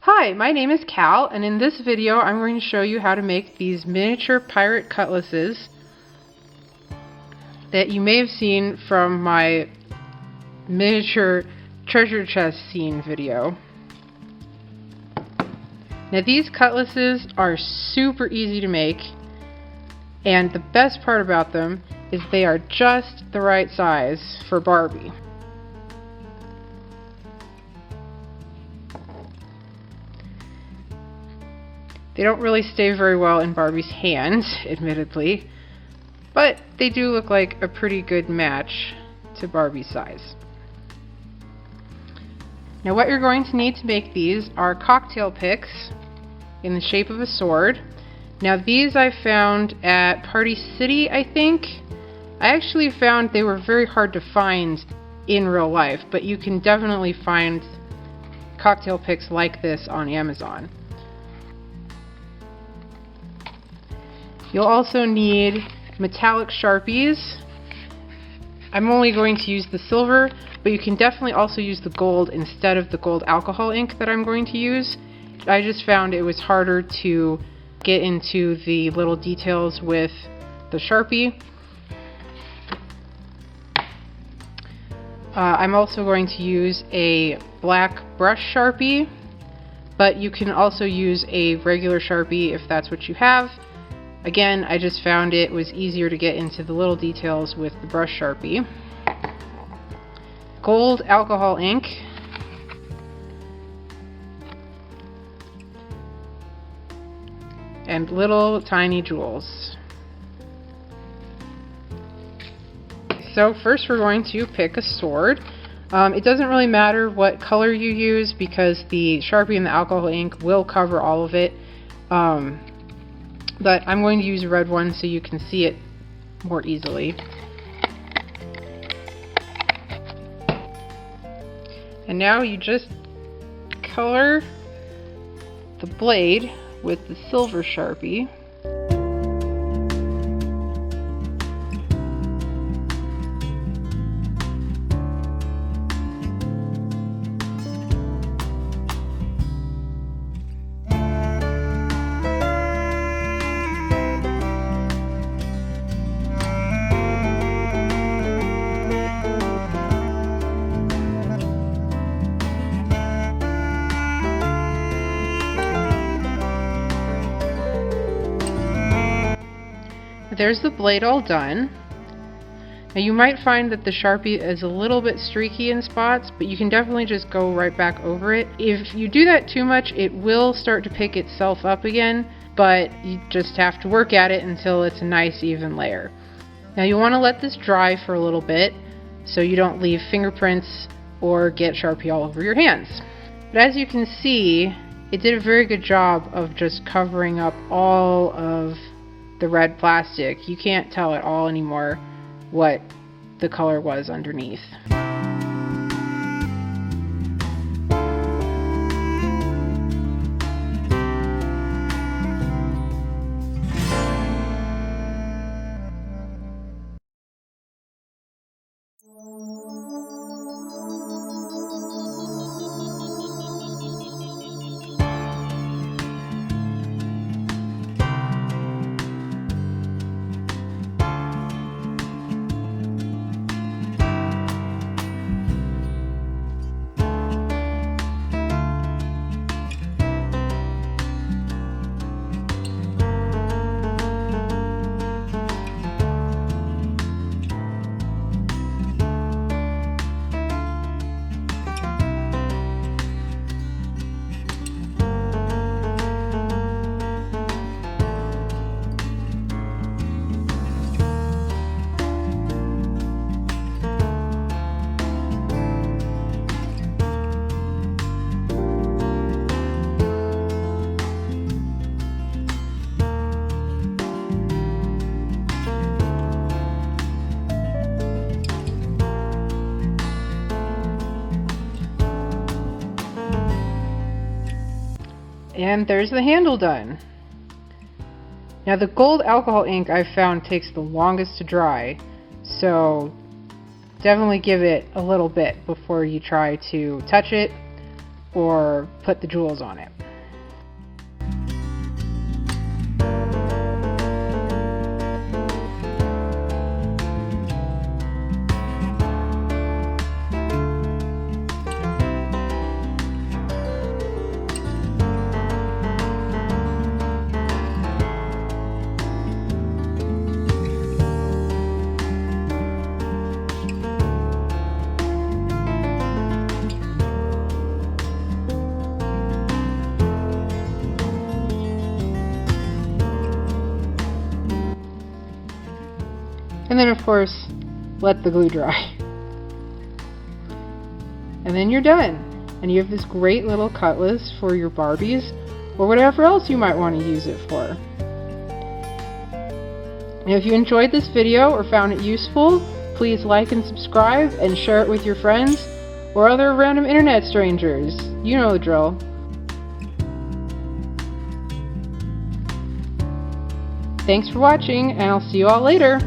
Hi, my name is Cal, and in this video I'm going to show you how to make these miniature pirate cutlasses that you may have seen from my miniature treasure chest scene video. Now these cutlasses are super easy to make, and the best part about them is they are just the right size for Barbie. They don't really stay very well in Barbie's hands, admittedly, but they do look like a pretty good match to Barbie's size. Now what you're going to need to make these are cocktail picks in the shape of a sword. Now these I found at Party City, I think. I actually found they were very hard to find in real life, but you can definitely find cocktail picks like this on Amazon. You'll also need metallic Sharpies. I'm only going to use the silver, but you can definitely also use the gold instead of the gold alcohol ink that I'm going to use. I just found it was harder to get into the little details with the Sharpie. I'm also going to use a black brush Sharpie, but you can also use a regular Sharpie if that's what you have. Again, I just found it was easier to get into the little details with the brush Sharpie. Gold alcohol ink. And little tiny jewels. So first we're going to pick a sword. It doesn't really matter what color you use because the Sharpie and the alcohol ink will cover all of it. But I'm going to use a red one so you can see it more easily. And now you just color the blade with the silver Sharpie. There's the blade all done. Now you might find that the Sharpie is a little bit streaky in spots, but you can definitely just go right back over it. If you do that too much, it will start to pick itself up again, but you just have to work at it until it's a nice even layer. Now you want to let this dry for a little bit so you don't leave fingerprints or get Sharpie all over your hands. But as you can see, it did a very good job of just covering up all of the red plastic. You can't tell at all anymore what the color was underneath. And there's the handle done. Now the gold alcohol ink I've found takes the longest to dry, so definitely give it a little bit before you try to touch it. or put the jewels on it. And then of course, let the glue dry. And then you're done. And you have this great little cutlass for your Barbies, or whatever else you might want to use it for. And if you enjoyed this video or found it useful, please like and subscribe and share it with your friends or other random internet strangers. You know the drill. Thanks for watching, and I'll see you all later.